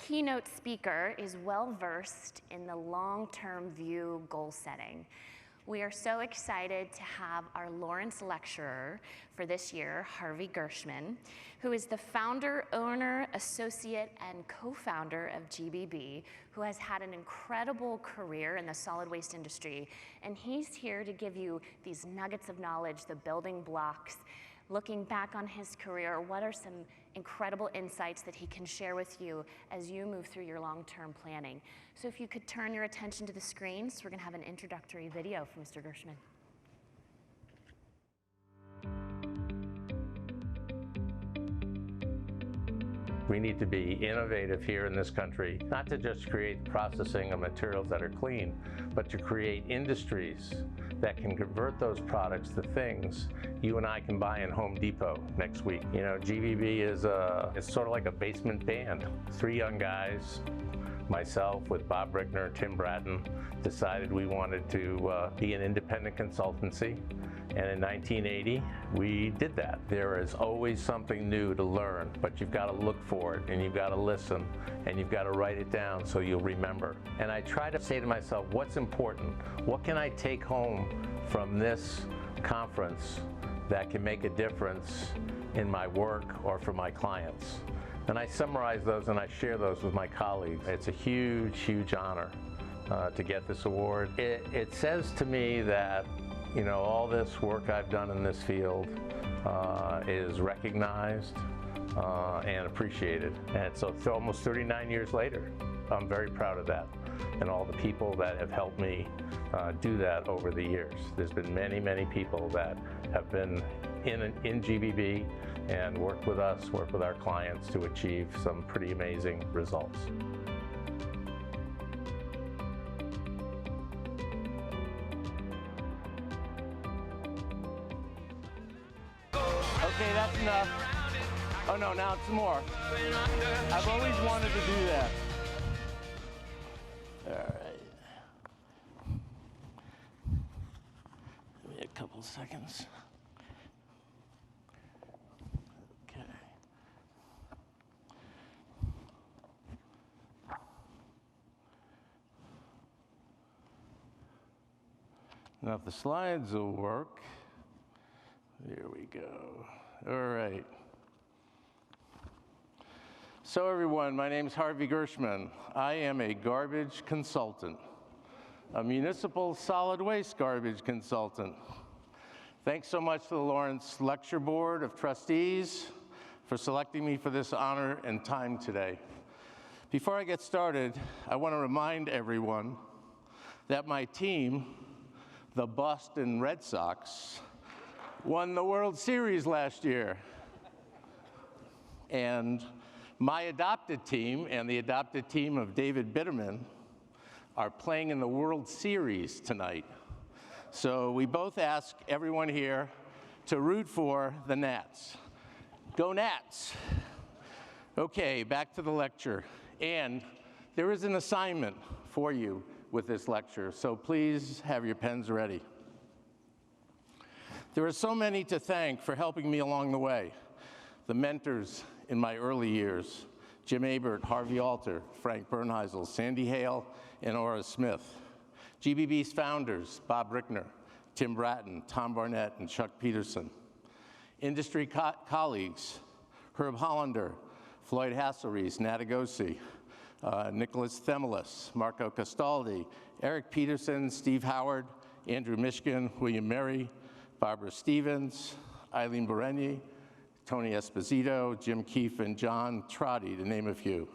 keynote speaker is well-versed in the long-term view goal setting. We are so excited to have our Lawrence lecturer for this year, Harvey Gershman, who is the founder, owner, associate, and co-founder of GBB, who has had an incredible career in the solid waste industry. And he's here to give you these nuggets of knowledge, the building blocks. Looking back on his career, what are some incredible insights that he can share with you as you move through your long-term planning? So if you could turn your attention to the screens, we're going to have an introductory video from Mr. Gershman. We need to be innovative here in this country, not to just create processing of materials that are clean, but to create industries that can convert those products to things you and I can buy in Home Depot next week. You know, GBB is it's sort of like a basement band. 3 young guys, myself with Bob Brickner, Tim Bratton, decided we wanted to be an independent consultancy. And in 1980, we did that. There is always something new to learn, but you've got to look for it, and you've got to listen, and you've got to write it down so you'll remember. And I try to say to myself, what's important? What can I take home from this conference that can make a difference in my work or for my clients? And I summarize those and I share those with my colleagues. It's a huge, huge honor to get this award. It says to me that, you know, all this work I've done in this field is recognized and appreciated. And so it's almost 39 years later. I'm very proud of that and all the people that have helped me do that over the years. There's been many, many people that have been in GBB and worked with us, worked with our clients to achieve some pretty amazing results. Okay, that's enough. Oh no, now it's more. I've always wanted to do that. All right. Give me a couple seconds. Okay. Now if the slides will work, there we go. All right. So everyone, my name is Harvey Gershman. I am a garbage consultant, a municipal solid waste garbage consultant. Thanks so much to the Lawrence Lecture Board of Trustees for selecting me for this honor and time today. Before I get started, I want to remind everyone that my team, the Boston Red Sox, won the World Series last year. And my adopted team and the adopted team of David Bitterman are playing in the World Series tonight. So we both ask everyone here to root for the Nats. Go Nats! Okay, back to the lecture. And there is an assignment for you with this lecture, so please have your pens ready. There are so many to thank for helping me along the way. The mentors in my early years, Jim Abert, Harvey Alter, Frank Bernheisel, Sandy Hale, and Ora Smith. GBB's founders, Bob Brickner, Tim Bratton, Tom Barnett, and Chuck Peterson. Industry colleagues, Herb Hollander, Floyd Hasselrees, Natagosi, Nicholas Themelis, Marco Castaldi, Eric Peterson, Steve Howard, Andrew Mishkin, William Murray, Barbara Stevens, Eileen Berenier, Tony Esposito, Jim Keefe, and John Trotty, to name a few.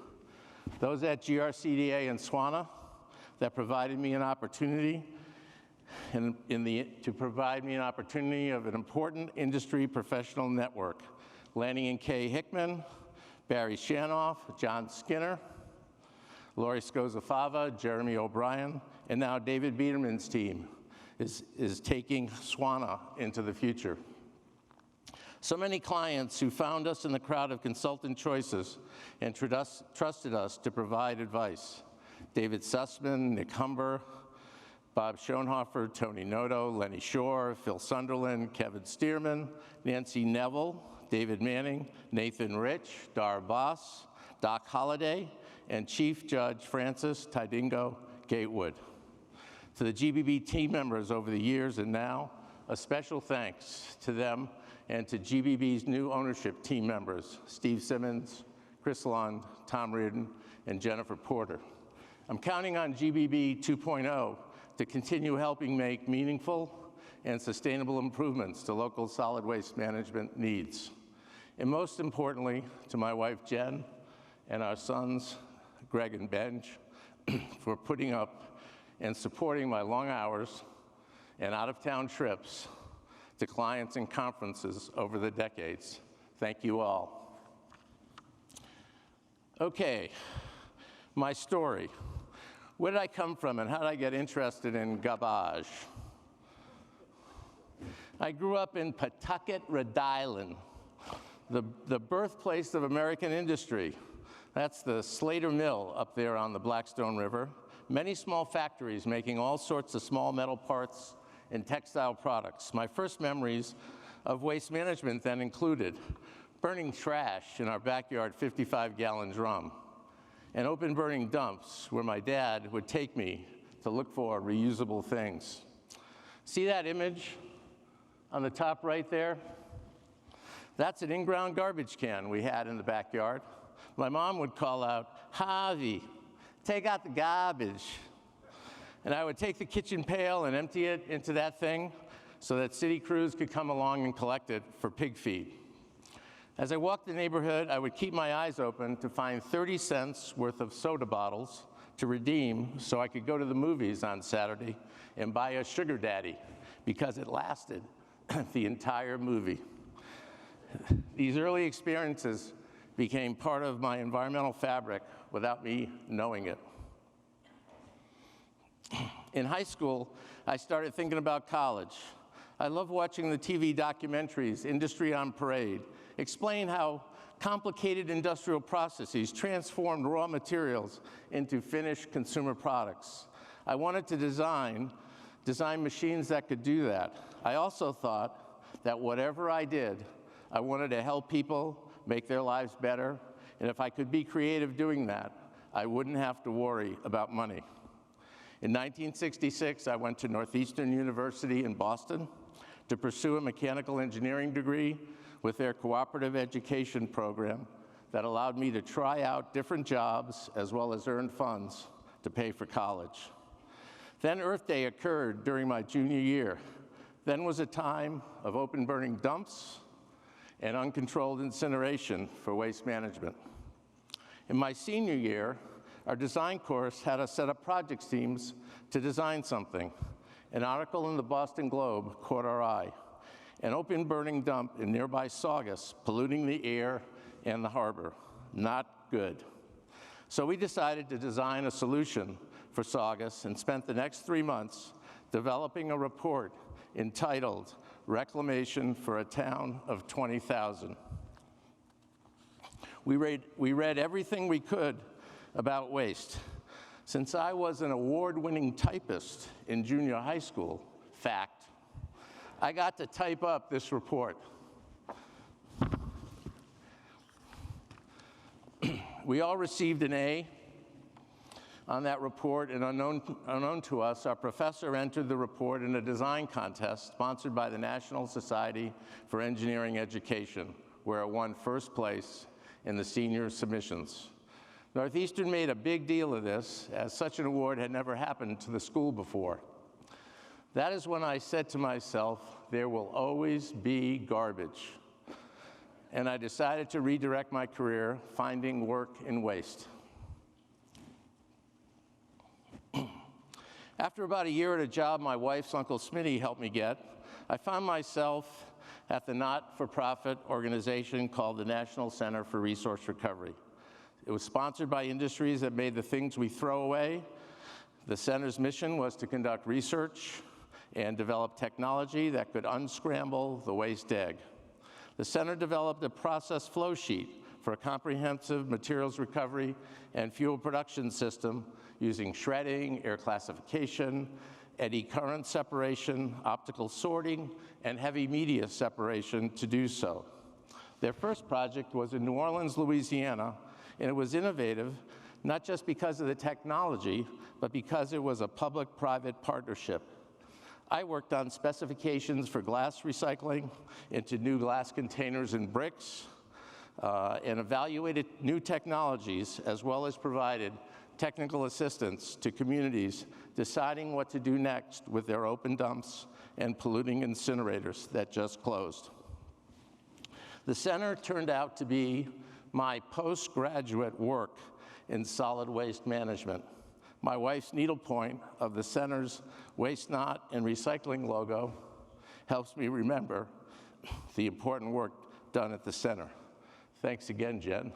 Those at GRCDA and SWANA that provided me an opportunity to provide me an opportunity of an important industry professional network. Lanning and Kay Hickman, Barry Shanoff, John Skinner, Lori Scozzafava, Jeremy O'Brien, and now David Biederman's team is taking SWANA into the future. So many clients who found us in the crowd of consultant choices and trusted us to provide advice. David Sussman, Nick Humber, Bob Schoenhofer, Tony Noto, Lenny Shore, Phil Sunderland, Kevin Stearman, Nancy Neville, David Manning, Nathan Rich, Dar Boss, Doc Holliday, and Chief Judge Francis Tidingo Gatewood. To the GBB team members over the years and now, a special thanks to them and to GBB's new ownership team members, Steve Simmons, Chris Lund, Tom Reardon, and Jennifer Porter. I'm counting on GBB 2.0 to continue helping make meaningful and sustainable improvements to local solid waste management needs. And most importantly, to my wife Jen and our sons, Greg and Benj, for putting up and supporting my long hours and out-of-town trips to clients and conferences over the decades. Thank you all. Okay, my story. Where did I come from and how did I get interested in garbage? I grew up in Pawtucket, Rhode Island, the birthplace of American industry. That's the Slater Mill up there on the Blackstone River. Many small factories making all sorts of small metal parts and textile products. My first memories of waste management then included burning trash in our backyard 55-gallon drum, and open burning dumps where my dad would take me to look for reusable things. See that image on the top right there? That's an in-ground garbage can we had in the backyard. My mom would call out, "Harvey, take out the garbage." And I would take the kitchen pail and empty it into that thing so that city crews could come along and collect it for pig feed. As I walked the neighborhood, I would keep my eyes open to find 30 cents worth of soda bottles to redeem so I could go to the movies on Saturday and buy a sugar daddy because it lasted the entire movie. These early experiences became part of my environmental fabric without me knowing it. In high school, I started thinking about college. I love watching the TV documentaries, Industry on Parade, explain how complicated industrial processes transformed raw materials into finished consumer products. I wanted to design machines that could do that. I also thought that whatever I did, I wanted to help people make their lives better, and if I could be creative doing that, I wouldn't have to worry about money. In 1966, I went to Northeastern University in Boston to pursue a mechanical engineering degree with their cooperative education program that allowed me to try out different jobs as well as earn funds to pay for college. Then Earth Day occurred during my junior year. Then was a time of open burning dumps and uncontrolled incineration for waste management. In my senior year, our design course had us set up project teams to design something. An article in the Boston Globe caught our eye. An open burning dump in nearby Saugus polluting the air and the harbor. Not good. So we decided to design a solution for Saugus and spent the next 3 months developing a report entitled Reclamation for a Town of 20,000. We read everything we could about waste. Since I was an award-winning typist in junior high school, fact, I got to type up this report. We all received an A on that report, and unknown to us, our professor entered the report in a design contest sponsored by the National Society for Engineering Education, where it won first place in the senior submissions. Northeastern made a big deal of this, as such an award had never happened to the school before. That is when I said to myself, there will always be garbage. And I decided to redirect my career, finding work in waste. After about a year at a job my wife's Uncle Smitty helped me get, I found myself at the not-for-profit organization called the National Center for Resource Recovery. It was sponsored by industries that made the things we throw away. The center's mission was to conduct research and develop technology that could unscramble the waste egg. The center developed a process flow sheet for a comprehensive materials recovery and fuel production system using shredding, air classification, eddy current separation, optical sorting, and heavy media separation to do so. Their first project was in New Orleans, Louisiana, and it was innovative not just because of the technology, but because it was a public-private partnership. I worked on specifications for glass recycling into new glass containers and bricks, and evaluated new technologies, as well as provided technical assistance to communities deciding what to do next with their open dumps and polluting incinerators that just closed. The center turned out to be my postgraduate work in solid waste management. My wife's needlepoint of the center's waste not and recycling logo helps me remember the important work done at the center. Thanks again, Jen.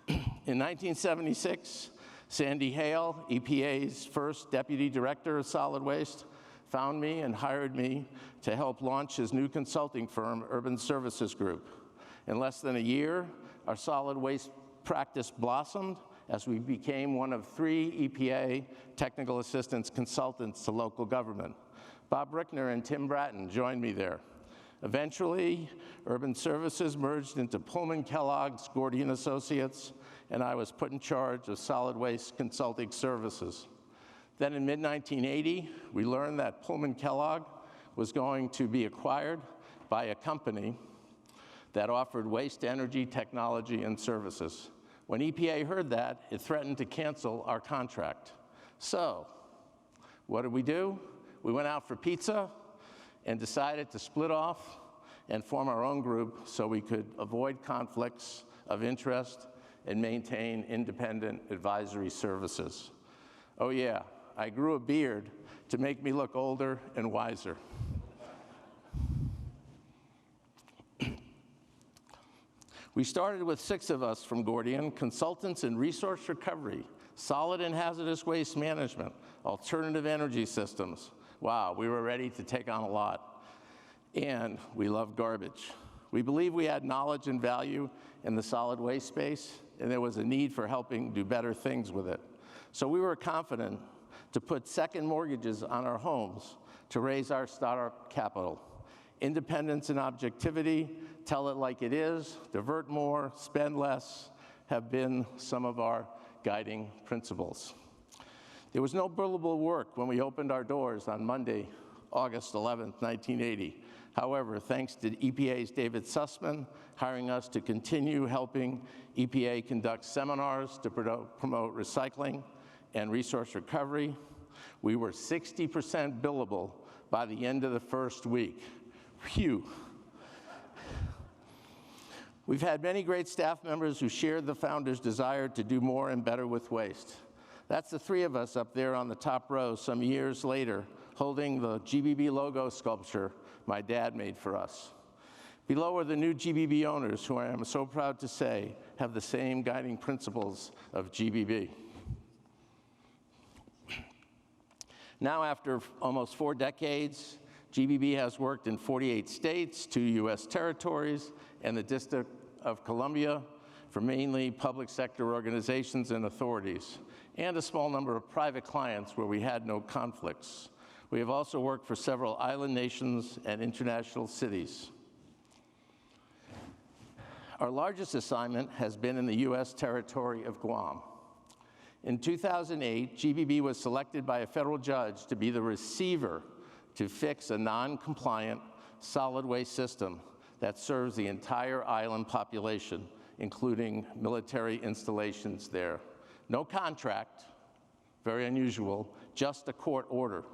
In 1976, Sandy Hale, EPA's first deputy director of solid waste, found me and hired me to help launch his new consulting firm, Urban Services Group. In less than a year, our solid waste practice blossomed as we became one of 3 EPA technical assistance consultants to local government. Bob Brickner and Tim Bratton joined me there. Eventually, Urban Services merged into Pullman Kellogg's Gordian Associates, and I was put in charge of solid waste consulting services. Then in mid-1980, we learned that Pullman Kellogg was going to be acquired by a company that offered waste energy technology and services. When EPA heard that, it threatened to cancel our contract. So, what did we do? We went out for pizza and decided to split off and form our own group so we could avoid conflicts of interest and maintain independent advisory services. Oh yeah, I grew a beard to make me look older and wiser. We started with 6 of us from Gordian, consultants in resource recovery, solid and hazardous waste management, alternative energy systems. Wow, we were ready to take on a lot. And we love garbage. We believe we had knowledge and value in the solid waste space, and there was a need for helping do better things with it. So we were confident to put second mortgages on our homes to raise our startup capital. Independence and objectivity, tell it like it is, divert more, spend less, have been some of our guiding principles. There was no billable work when we opened our doors on Monday, August 11th, 1980. However, thanks to EPA's David Sussman hiring us to continue helping EPA conduct seminars to promote recycling and resource recovery, we were 60% billable by the end of the first week. Phew. We've had many great staff members who shared the founders' desire to do more and better with waste. That's the 3 of us up there on the top row some years later, holding the GBB logo sculpture my dad made for us. Below are the new GBB owners, who I am so proud to say have the same guiding principles of GBB. Now, after almost 4 decades, GBB has worked in 48 states, 2 US territories, and the District of Columbia for mainly public sector organizations and authorities, and a small number of private clients where we had no conflicts. We have also worked for several island nations and international cities. Our largest assignment has been in the US territory of Guam. In 2008, GBB was selected by a federal judge to be the receiver to fix a non-compliant solid waste system that serves the entire island population, including military installations there. No contract, very unusual, just a court order.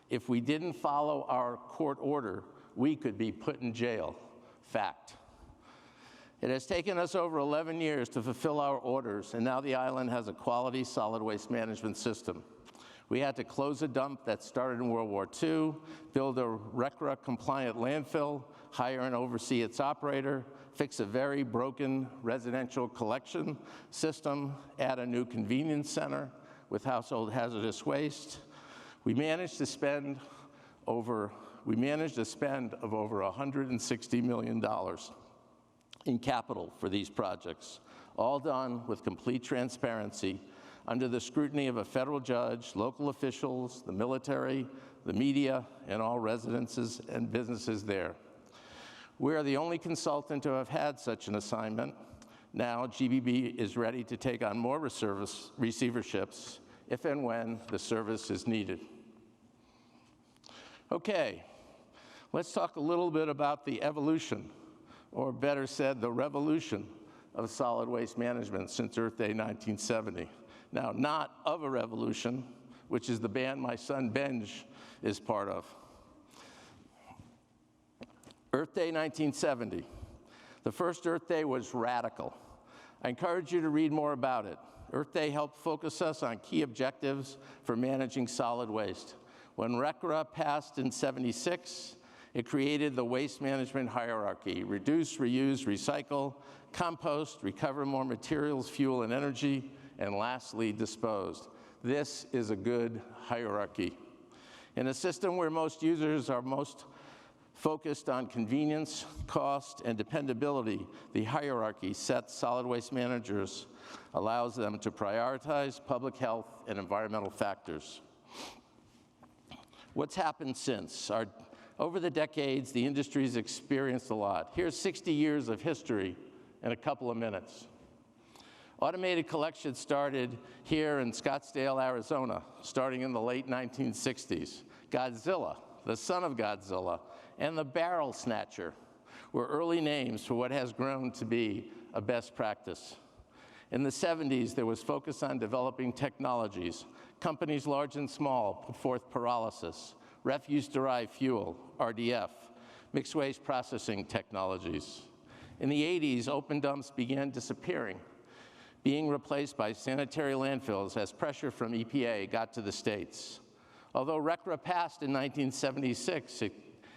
If we didn't follow our court order, we could be put in jail. Fact. It has taken us over 11 years to fulfill our orders, and now the island has a quality solid waste management system. We had to close a dump that started in World War II, build a RCRA-compliant landfill, hire and oversee its operator, fix a very broken residential collection system, add a new convenience center with household hazardous waste. We managed a spend of over $160 million in capital for these projects, all done with complete transparency under the scrutiny of a federal judge, local officials, the military, the media, and all residences and businesses there. We are the only consultant to have had such an assignment. Now, GBB is ready to take on more receiverships if and when the service is needed. Okay, let's talk a little bit about the evolution, or better said, the revolution of solid waste management since Earth Day 1970. Now, not of a revolution, which is the band my son Benj is part of. Earth Day 1970. The first Earth Day was radical. I encourage you to read more about it. Earth Day helped focus us on key objectives for managing solid waste. When RCRA passed in '76, it created the waste management hierarchy: reduce, reuse, recycle, compost, recover more materials, fuel, and energy, and lastly, dispose. This is a good hierarchy. In a system where most users are most focused on convenience, cost, and dependability, the hierarchy sets solid waste managers, allows them to prioritize public health and environmental factors. What's happened since? Over the decades, the industry's experienced a lot. Here's 60 years of history in a couple of minutes. Automated collection started here in Scottsdale, Arizona, starting in the late 1960s. Godzilla, the son of Godzilla, and the barrel snatcher were early names for what has grown to be a best practice. In the 70s, there was focus on developing technologies. Companies large and small put forth pyrolysis, refuse-derived fuel, RDF, mixed waste processing technologies. In the 80s, open dumps began disappearing, being replaced by sanitary landfills as pressure from EPA got to the states. Although RCRA passed in 1976,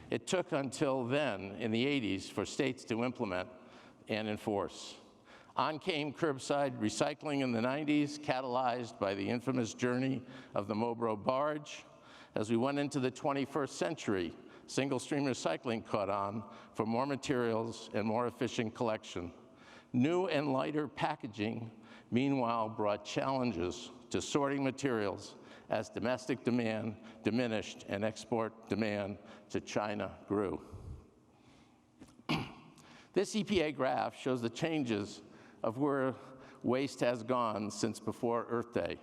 it took until then, in the 80s, for states to implement and enforce. On came curbside recycling in the 90s, catalyzed by the infamous journey of the Mobro barge. As we went into the 21st century, single-stream recycling caught on for more materials and more efficient collection. New and lighter packaging, meanwhile, brought challenges to sorting materials as domestic demand diminished and export demand to China grew. This EPA graph shows the changes of where waste has gone since before Earth Day.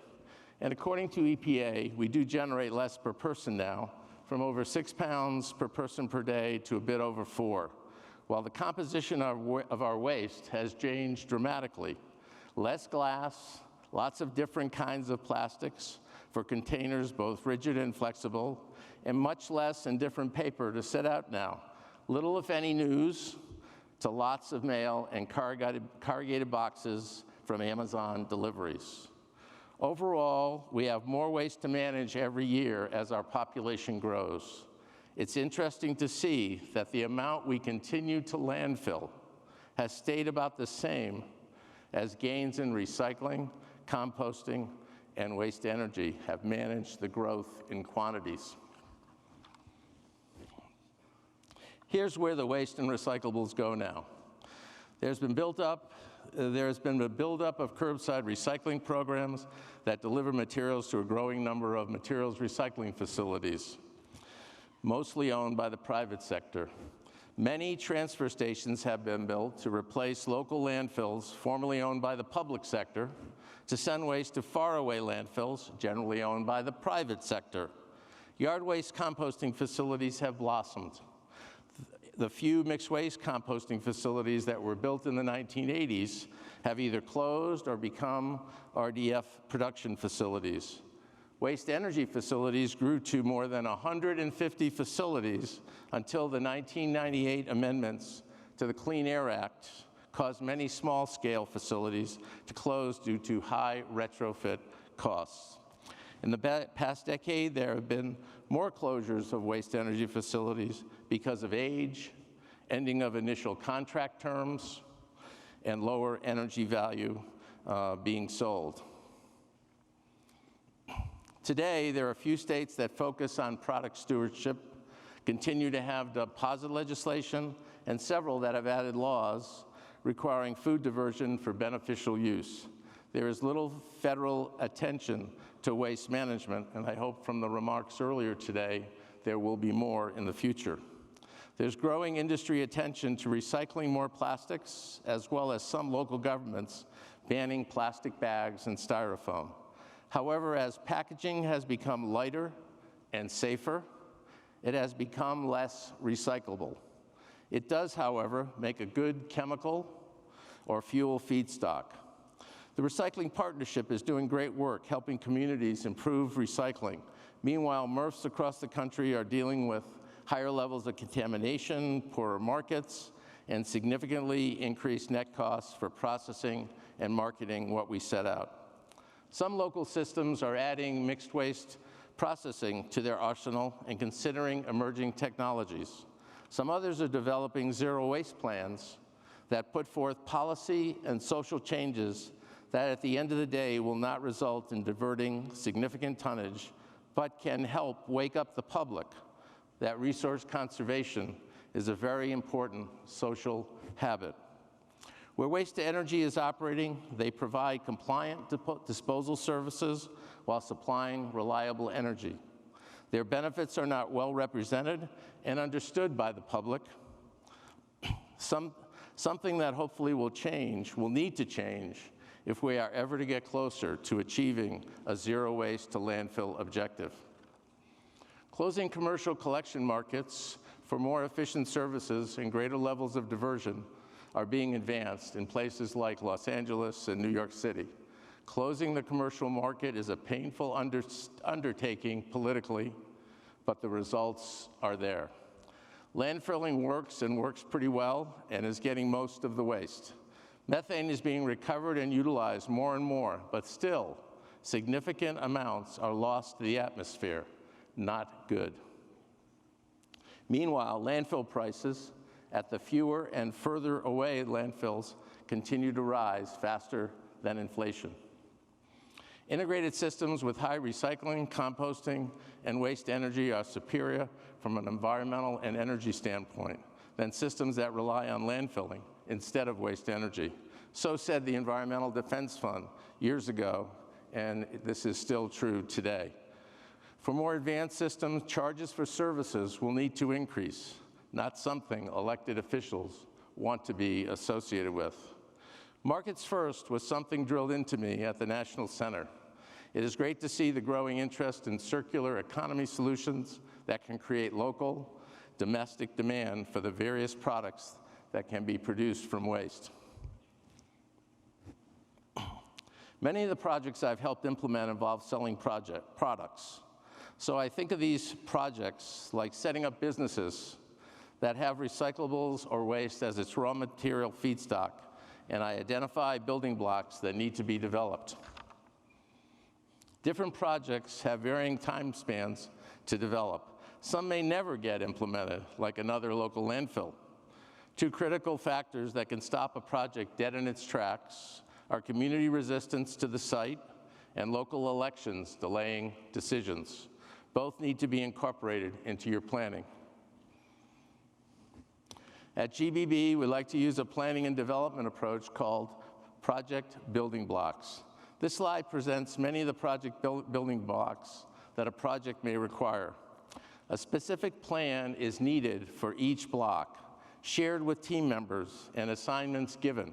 And according to EPA, we do generate less per person now, from over 6 pounds per person per day to a bit over 4, while the composition of our waste has changed dramatically. Less glass, lots of different kinds of plastics for containers, both rigid and flexible, and much less and different paper to set out now. Little, if any, news, to lots of mail and corrugated boxes from Amazon deliveries. Overall, we have more waste to manage every year as our population grows. It's interesting to see that the amount we continue to landfill has stayed about the same as gains in recycling, composting, and waste energy have managed the growth in quantities. Here's where the waste and recyclables go now. There's been a buildup of curbside recycling programs that deliver materials to a growing number of materials recycling facilities, mostly owned by the private sector. Many transfer stations have been built to replace local landfills formerly owned by the public sector, to send waste to faraway landfills, generally owned by the private sector. Yard waste composting facilities have blossomed. The few mixed waste composting facilities that were built in the 1980s have either closed or become RDF production facilities. Waste energy facilities grew to more than 150 facilities until the 1998 amendments to the Clean Air Act caused many small-scale facilities to close due to high retrofit costs. In the past decade, there have been more closures of waste energy facilities because of age, ending of initial contract terms, and lower energy value being sold. Today, there are a few states that focus on product stewardship, continue to have deposit legislation, and several that have added laws requiring food diversion for beneficial use. There is little federal attention to waste management, and I hope from the remarks earlier today, there will be more in the future. There's growing industry attention to recycling more plastics, as well as some local governments banning plastic bags and styrofoam. However, as packaging has become lighter and safer, it has become less recyclable. It does, however, make a good chemical or fuel feedstock. The Recycling Partnership is doing great work helping communities improve recycling. Meanwhile, MRFs across the country are dealing with higher levels of contamination, poorer markets, and significantly increased net costs for processing and marketing what we set out. Some local systems are adding mixed waste processing to their arsenal and considering emerging technologies. Some others are developing zero waste plans that put forth policy and social changes that at the end of the day will not result in diverting significant tonnage, but can help wake up the public that resource conservation is a very important social habit. Where waste-to-energy is operating, they provide compliant disposal services while supplying reliable energy. Their benefits are not well represented and understood by the public. Something that hopefully will need to change if we are ever to get closer to achieving a zero waste to landfill objective. Closing commercial collection markets for more efficient services and greater levels of diversion are being advanced in places like Los Angeles and New York City. Closing the commercial market is a painful undertaking politically, but the results are there. Landfilling works and works pretty well and is getting most of the waste. Methane is being recovered and utilized more and more, but still, significant amounts are lost to the atmosphere. Not good. Meanwhile, landfill prices at the fewer and further away landfills continue to rise faster than inflation. Integrated systems with high recycling, composting, and waste energy are superior from an environmental and energy standpoint than systems that rely on landfilling instead of waste energy. So said the Environmental Defense Fund years ago, and this is still true today. For more advanced systems, charges for services will need to increase, not something elected officials want to be associated with. Markets first was something drilled into me at the National Center. It is great to see the growing interest in circular economy solutions that can create local, domestic demand for the various products that can be produced from waste. Many of the projects I've helped implement involve selling products. So I think of these projects like setting up businesses that have recyclables or waste as its raw material feedstock, and I identify building blocks that need to be developed. Different projects have varying time spans to develop. Some may never get implemented, like another local landfill. Two critical factors that can stop a project dead in its tracks are community resistance to the site and local elections delaying decisions. Both need to be incorporated into your planning. At GBB, we like to use a planning and development approach called project building blocks. This slide presents many of the project building blocks that a project may require. A specific plan is needed for each block, shared with team members and assignments given.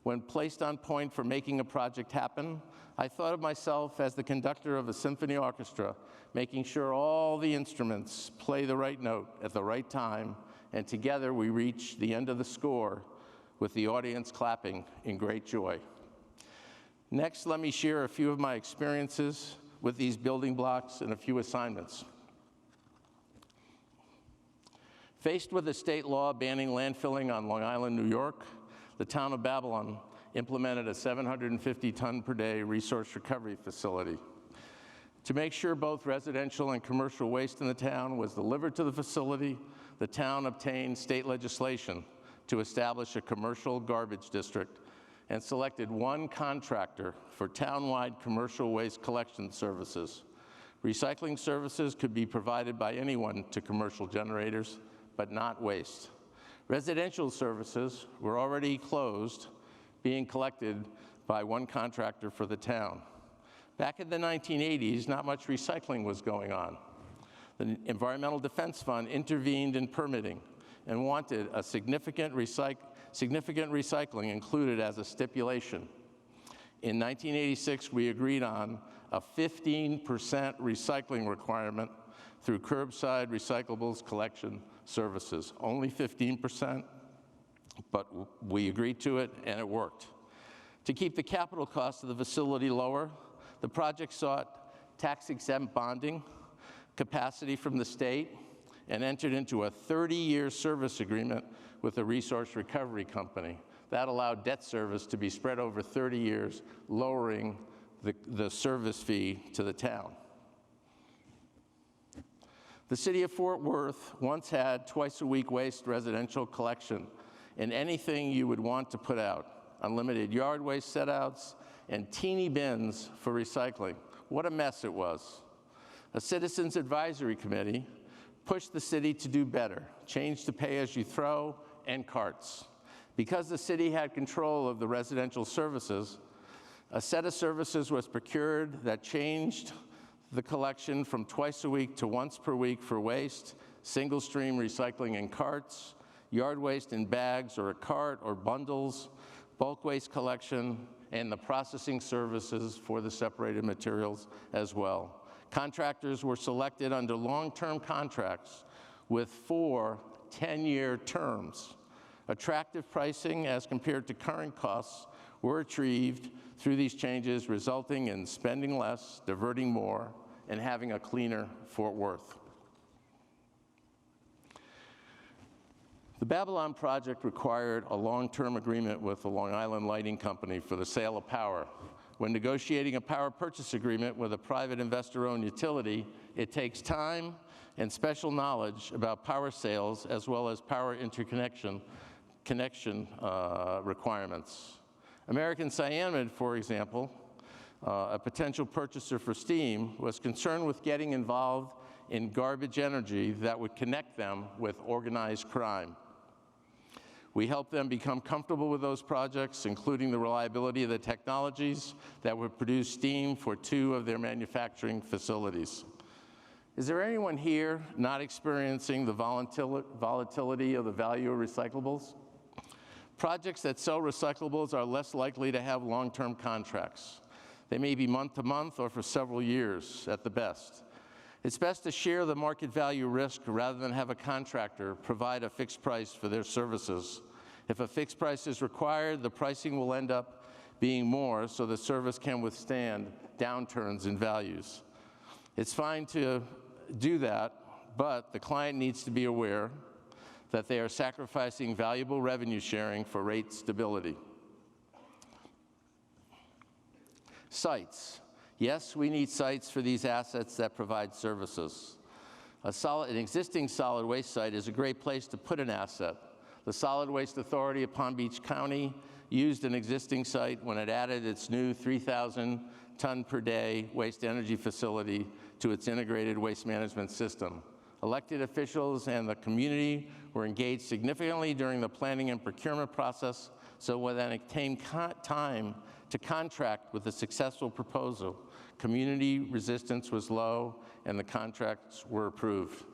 When placed on point for making a project happen, I thought of myself as the conductor of a symphony orchestra, making sure all the instruments play the right note at the right time, and together we reach the end of the score with the audience clapping in great joy. Next, let me share a few of my experiences with these building blocks and a few assignments. Faced with a state law banning landfilling on Long Island, New York, the town of Babylon implemented a 750-ton per day resource recovery facility. To make sure both residential and commercial waste in the town was delivered to the facility, the town obtained state legislation to establish a commercial garbage district and selected one contractor for townwide commercial waste collection services. Recycling services could be provided by anyone to commercial generators, but not waste. Residential services were already closed, being collected by one contractor for the town. Back in the 1980s, not much recycling was going on. The Environmental Defense Fund intervened in permitting, and wanted a significant recycling included as a stipulation. In 1986, we agreed on a 15% recycling requirement through curbside recyclables collection services. Only 15%, but we agreed to it and it worked. To keep the capital cost of the facility lower, the project sought tax-exempt bonding capacity from the state and entered into a 30-year service agreement with a resource recovery company. That allowed debt service to be spread over 30 years, lowering the service fee to the town. The city of Fort Worth once had twice-a-week waste residential collection and anything you would want to put out. Unlimited yard waste set-outs and teeny bins for recycling. What a mess it was. A citizens advisory committee pushed the city to do better, change to pay-as-you-throw and carts. Because the city had control of the residential services, a set of services was procured that changed the collection from twice a week to once per week for waste, single stream recycling in carts, yard waste in bags or a cart or bundles, bulk waste collection, and the processing services for the separated materials as well. Contractors were selected under long-term contracts with 4 10-year terms. Attractive pricing as compared to current costs were achieved through these changes, resulting in spending less, diverting more, and having a cleaner Fort Worth. The Babylon project required a long-term agreement with the Long Island Lighting Company for the sale of power. When negotiating a power purchase agreement with a private investor-owned utility, it takes time and special knowledge about power sales as well as power interconnection requirements. American Cyanamid, for example, a potential purchaser for steam, was concerned with getting involved in garbage energy that would connect them with organized crime. We helped them become comfortable with those projects, including the reliability of the technologies that would produce steam for 2 of their manufacturing facilities. Is there anyone here not experiencing the volatility of the value of recyclables? Projects that sell recyclables are less likely to have long-term contracts. They may be month to month or for several years at the best. It's best to share the market value risk rather than have a contractor provide a fixed price for their services. If a fixed price is required, the pricing will end up being more so the service can withstand downturns in values. It's fine to do that, but the client needs to be aware that they are sacrificing valuable revenue sharing for rate stability. Sites. Yes, we need sites for these assets that provide services. An existing solid waste site is a great place to put an asset. The Solid Waste Authority of Palm Beach County used an existing site when it added its new 3,000 ton per day waste energy facility to its integrated waste management system. Elected officials and the community were engaged significantly during the planning and procurement process, so when it came time to contract with a successful proposal, community resistance was low and the contracts were approved.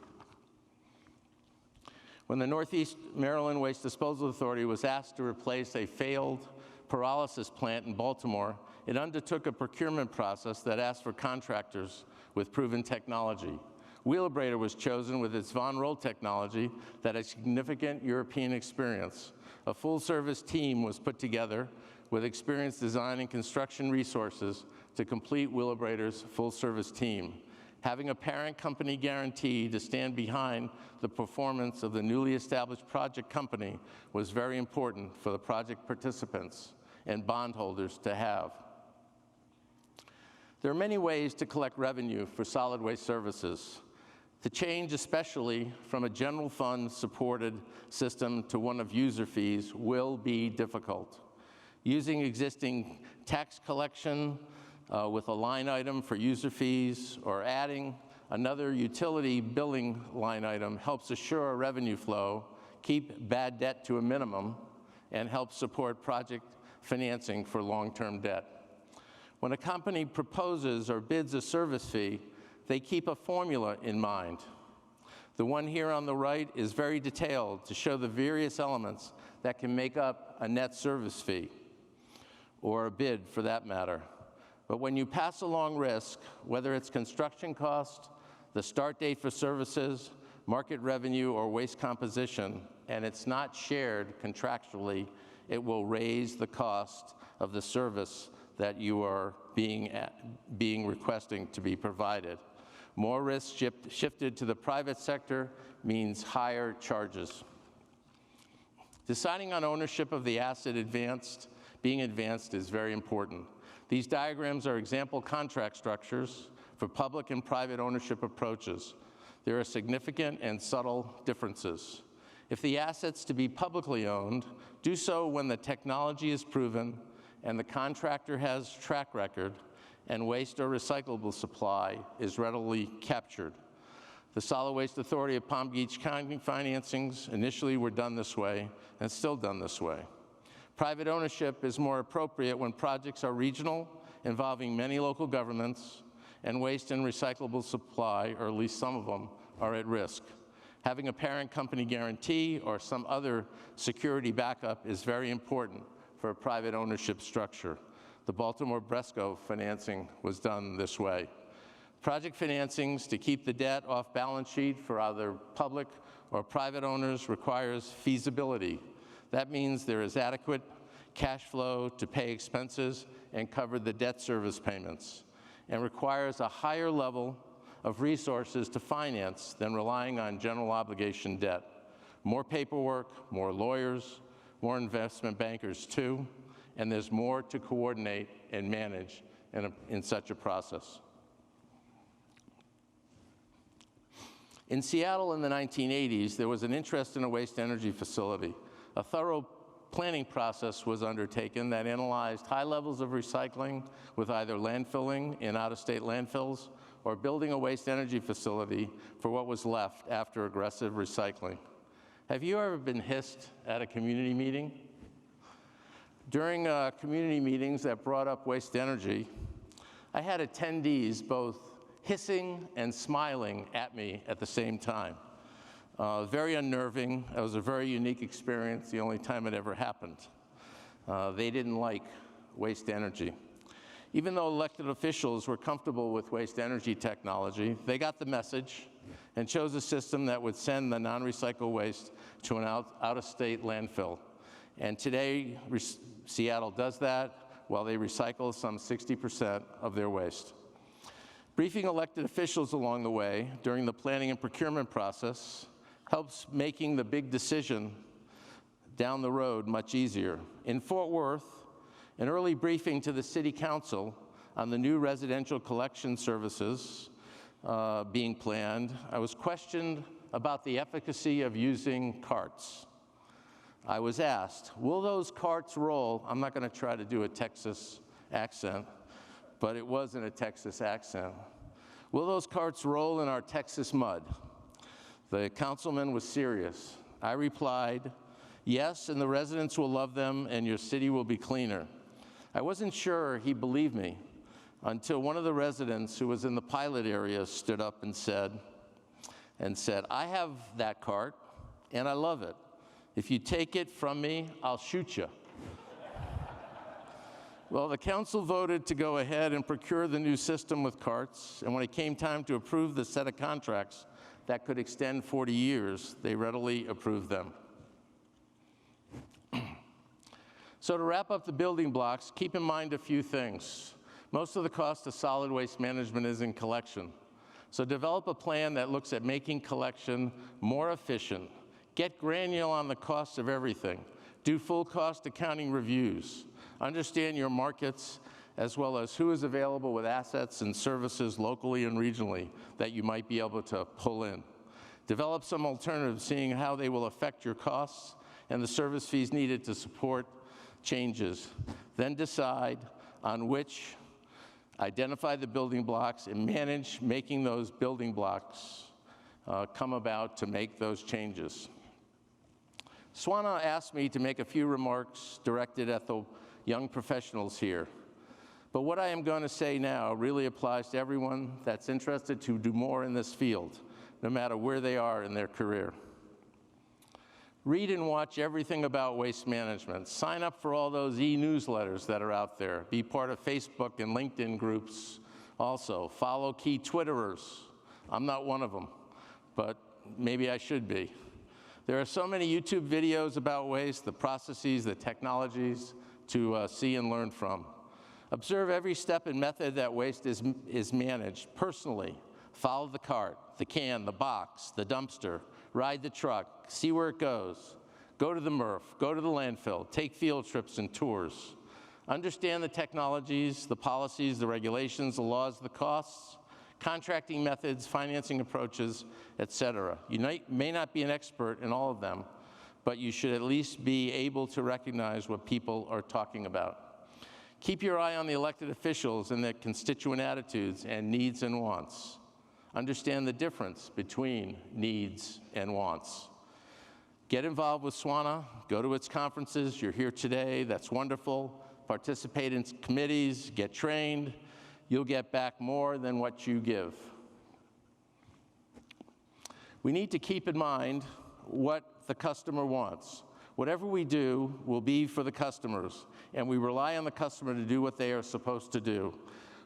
When the Northeast Maryland Waste Disposal Authority was asked to replace a failed pyrolysis plant in Baltimore, it undertook a procurement process that asked for contractors with proven technology. Wheelabrator was chosen with its Von Roll technology that had significant European experience. A full-service team was put together with experienced design and construction resources to complete Wheelabrator's full-service team. Having a parent company guarantee to stand behind the performance of the newly established project company was very important for the project participants and bondholders to have. There are many ways to collect revenue for solid waste services. To change especially from a general fund supported system to one of user fees will be difficult. Using existing tax collection with a line item for user fees or adding another utility billing line item helps assure a revenue flow, keep bad debt to a minimum, and help support project financing for long-term debt. When a company proposes or bids a service fee, they keep a formula in mind. The one here on the right is very detailed to show the various elements that can make up a net service fee, or a bid for that matter. But when you pass along risk, whether it's construction cost, the start date for services, market revenue, or waste composition, and it's not shared contractually, it will raise the cost of the service that you are being requesting to be provided. More risk shifted to the private sector means higher charges. Deciding on ownership of the asset being advanced is very important. These diagrams are example contract structures for public and private ownership approaches. There are significant and subtle differences. If the asset's to be publicly owned, do so when the technology is proven and the contractor has track record and waste or recyclable supply is readily captured. The Solid Waste Authority of Palm Beach County financings initially were done this way and still done this way. Private ownership is more appropriate when projects are regional, involving many local governments, and waste and recyclable supply, or at least some of them, are at risk. Having a parent company guarantee or some other security backup is very important for a private ownership structure. The Baltimore Bresco financing was done this way. Project financings to keep the debt off balance sheet for either public or private owners requires feasibility. That means there is adequate cash flow to pay expenses and cover the debt service payments, and requires a higher level of resources to finance than relying on general obligation debt. More paperwork, more lawyers, more investment bankers too, and there's more to coordinate and manage in such a process. In Seattle in the 1980s, there was an interest in a waste-energy facility. A thorough planning process was undertaken that analyzed high levels of recycling with either landfilling in out-of-state landfills or building a waste-energy facility for what was left after aggressive recycling. Have you ever been hissed at a community meeting? During community meetings that brought up waste energy, I had attendees both hissing and smiling at me at the same time. Very unnerving. It was a very unique experience, the only time it ever happened. They didn't like waste energy. Even though elected officials were comfortable with waste energy technology, they got the message and chose a system that would send the non-recycled waste to an out-of-state landfill. And today, Seattle does that while they recycle some 60% of their waste. Briefing elected officials along the way during the planning and procurement process helps making the big decision down the road much easier. In Fort Worth, an early briefing to the City Council on the new residential collection services being planned, I was questioned about the efficacy of using carts. I was asked, will those carts roll? I'm not going to try to do a Texas accent, but it wasn't a Texas accent. Will those carts roll in our Texas mud? The councilman was serious. I replied, yes, and the residents will love them, and your city will be cleaner. I wasn't sure he believed me until one of the residents who was in the pilot area stood up and said, I have that cart, and I love it. If you take it from me, I'll shoot you. Well, the council voted to go ahead and procure the new system with carts, and when it came time to approve the set of contracts that could extend 40 years, they readily approved them. So to wrap up the building blocks, keep in mind a few things. Most of the cost of solid waste management is in collection. So develop a plan that looks at making collection more efficient. Get granular on the cost of everything. Do full cost accounting reviews. Understand your markets as well as who is available with assets and services locally and regionally that you might be able to pull in. Develop some alternatives, seeing how they will affect your costs and the service fees needed to support changes. Then decide on which, identify the building blocks, and manage making those building blocks come about to make those changes. SWANA asked me to make a few remarks directed at the young professionals here. But what I am going to say now really applies to everyone that's interested to do more in this field. no matter where they are in their career. Read and watch everything about waste management. Sign up for all those e-newsletters that are out there. Be part of Facebook and LinkedIn groups also. Follow key Twitterers. I'm not one of them, but maybe I should be. There are so many YouTube videos about waste, the processes, the technologies to see and learn from. Observe every step and method that waste is managed personally. Follow the cart, the can, the box, the dumpster. Ride the truck, see where it goes. Go to the MRF, go to the landfill, take field trips and tours. Understand the technologies, the policies, the regulations, the laws, the costs, contracting methods, financing approaches, etc. You may not be an expert in all of them, but you should at least be able to recognize what people are talking about. Keep your eye on the elected officials and their constituent attitudes and needs and wants. Understand the difference between needs and wants. Get involved with SWANA, go to its conferences. You're here today, that's wonderful. Participate in committees, get trained. You'll get back more than what you give. We need to keep in mind what the customer wants. Whatever we do will be for the customers, and we rely on the customer to do what they are supposed to do.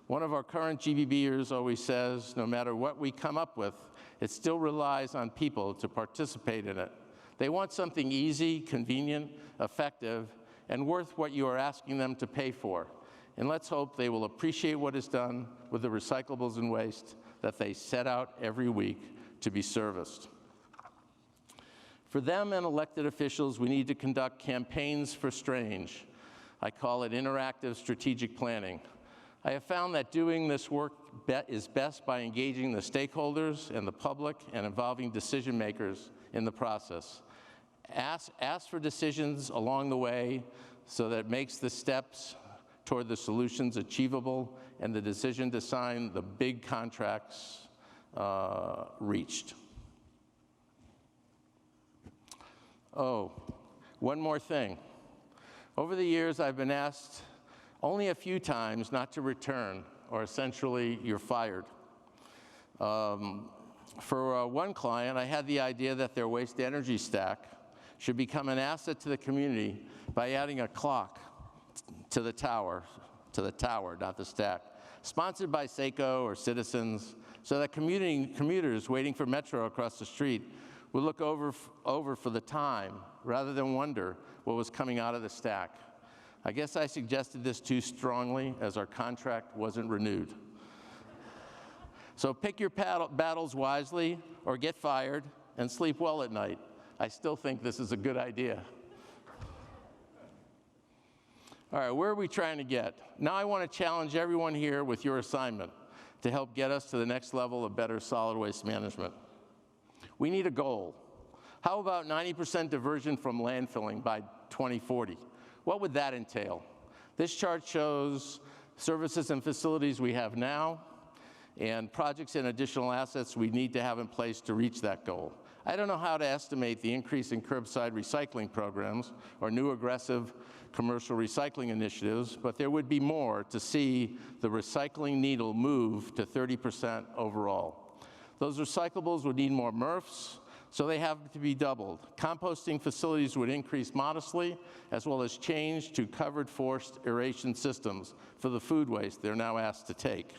One of our current GBBers always says, no matter what we come up with, it still relies on people to participate in it. They want something easy, convenient, effective, and worth what you are asking them to pay for. And let's hope they will appreciate what is done with the recyclables and waste that they set out every week to be serviced. For them and elected officials, we need to conduct campaigns for change. I call it interactive strategic planning. I have found that doing this work is best by engaging the stakeholders and the public and involving decision makers in the process. Ask for decisions along the way so that it makes the steps toward the solutions achievable and the decision to sign the big contracts reached. Oh, one more thing. Over the years, I've been asked only a few times not to return, or essentially, you're fired. For one client, I had the idea that their waste energy stack should become an asset to the community by adding a clock to the tower, not the stack, sponsored by SACO or citizens, so that commuters waiting for Metro across the street would look over for the time rather than wonder what was coming out of the stack. I guess I suggested this too strongly as our contract wasn't renewed. So pick your battles wisely or get fired and sleep well at night. I still think this is a good idea. All right, where are we trying to get? Now I want to challenge everyone here with your assignment to help get us to the next level of better solid waste management. We need a goal. How about 90% diversion from landfilling by 2040? What would that entail? This chart shows services and facilities we have now and projects and additional assets we need to have in place to reach that goal. I don't know how to estimate the increase in curbside recycling programs or new aggressive commercial recycling initiatives, but there would be more to see the recycling needle move to 30% overall. Those recyclables would need more MRFs, so they have to be doubled. Composting facilities would increase modestly, as well as change to covered forced aeration systems for the food waste they're now asked to take.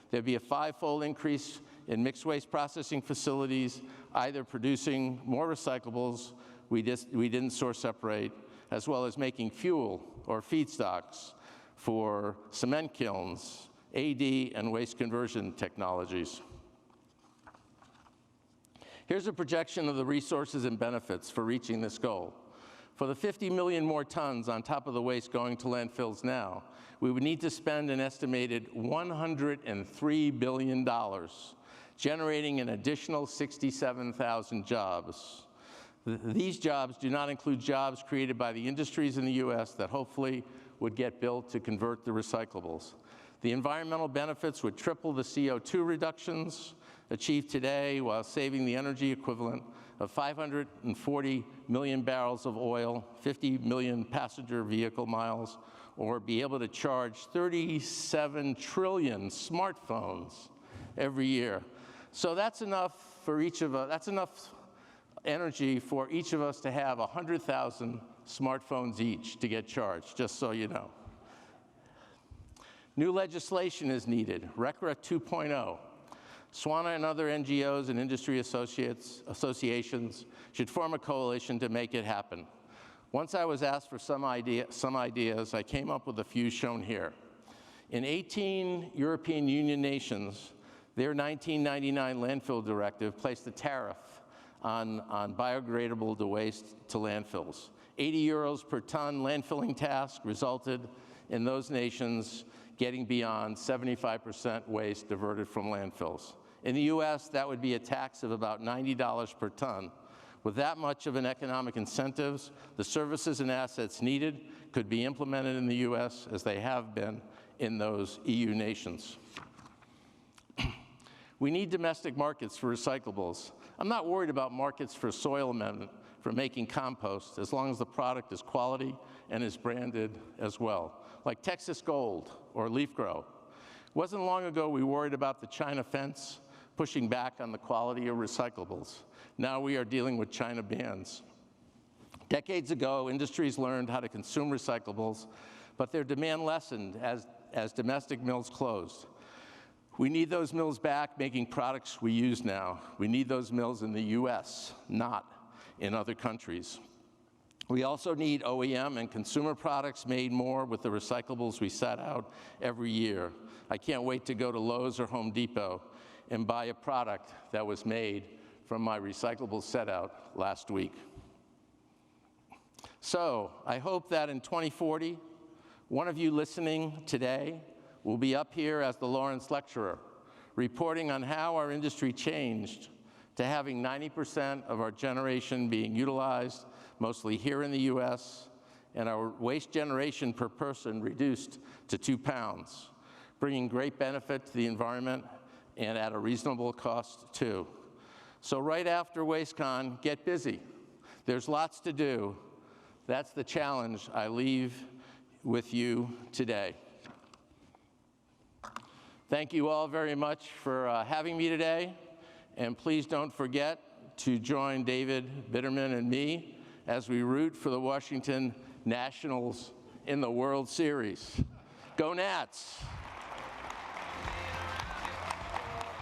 There'd be a 5-fold increase in mixed waste processing facilities, either producing more recyclables we didn't source separate, as well as making fuel or feedstocks for cement kilns, AD, and waste conversion technologies. Here's a projection of the resources and benefits for reaching this goal. For the 50 million more tons on top of the waste going to landfills now, we would need to spend an estimated $103 billion, generating an additional 67,000 jobs. These jobs do not include jobs created by the industries in the US that hopefully would get built to convert the recyclables. The environmental benefits would triple the CO2 reductions achieved today while saving the energy equivalent of 540 million barrels of oil, 50 million passenger vehicle miles, or be able to charge 37 trillion smartphones every year. So that's enough for each of us, that's enough energy for each of us to have 100,000 smartphones each to get charged, just so you know. New legislation is needed, RCRA 2.0. SWANA and other NGOs and industry associations should form a coalition to make it happen. Once I was asked for some ideas, I came up with a few shown here. In 18 European Union nations, their 1999 landfill directive placed a tariff on biodegradable waste to landfills. 80 euros per ton landfilling task resulted in those nations getting beyond 75% waste diverted from landfills. In the US, that would be a tax of about $90 per ton. With that much of an economic incentives, the services and assets needed could be implemented in the US as they have been in those EU nations. We need domestic markets for recyclables. I'm not worried about markets for soil amendment, for making compost, as long as the product is quality and is branded as well, like Texas Gold or Leaf Grow. It wasn't long ago we worried about the China fence pushing back on the quality of recyclables. Now we are dealing with China bans. Decades ago, industries learned how to consume recyclables, but their demand lessened as domestic mills closed. We need those mills back making products we use now. We need those mills in the US, not in other countries. We also need OEM and consumer products made more with the recyclables we set out every year. I can't wait to go to Lowe's or Home Depot and buy a product that was made from my recyclable set out last week. So I hope that in 2040, one of you listening today will be up here as the Lawrence Lecturer, reporting on how our industry changed to having 90% of our generation being utilized, mostly here in the US, and our waste generation per person reduced to 2 pounds, bringing great benefit to the environment and at a reasonable cost too. So right after WASTECON, get busy. There's lots to do. That's the challenge I leave with you today. Thank you all very much for having me today. And please don't forget to join David Bitterman and me as we root for the Washington Nationals in the World Series. Go Nats!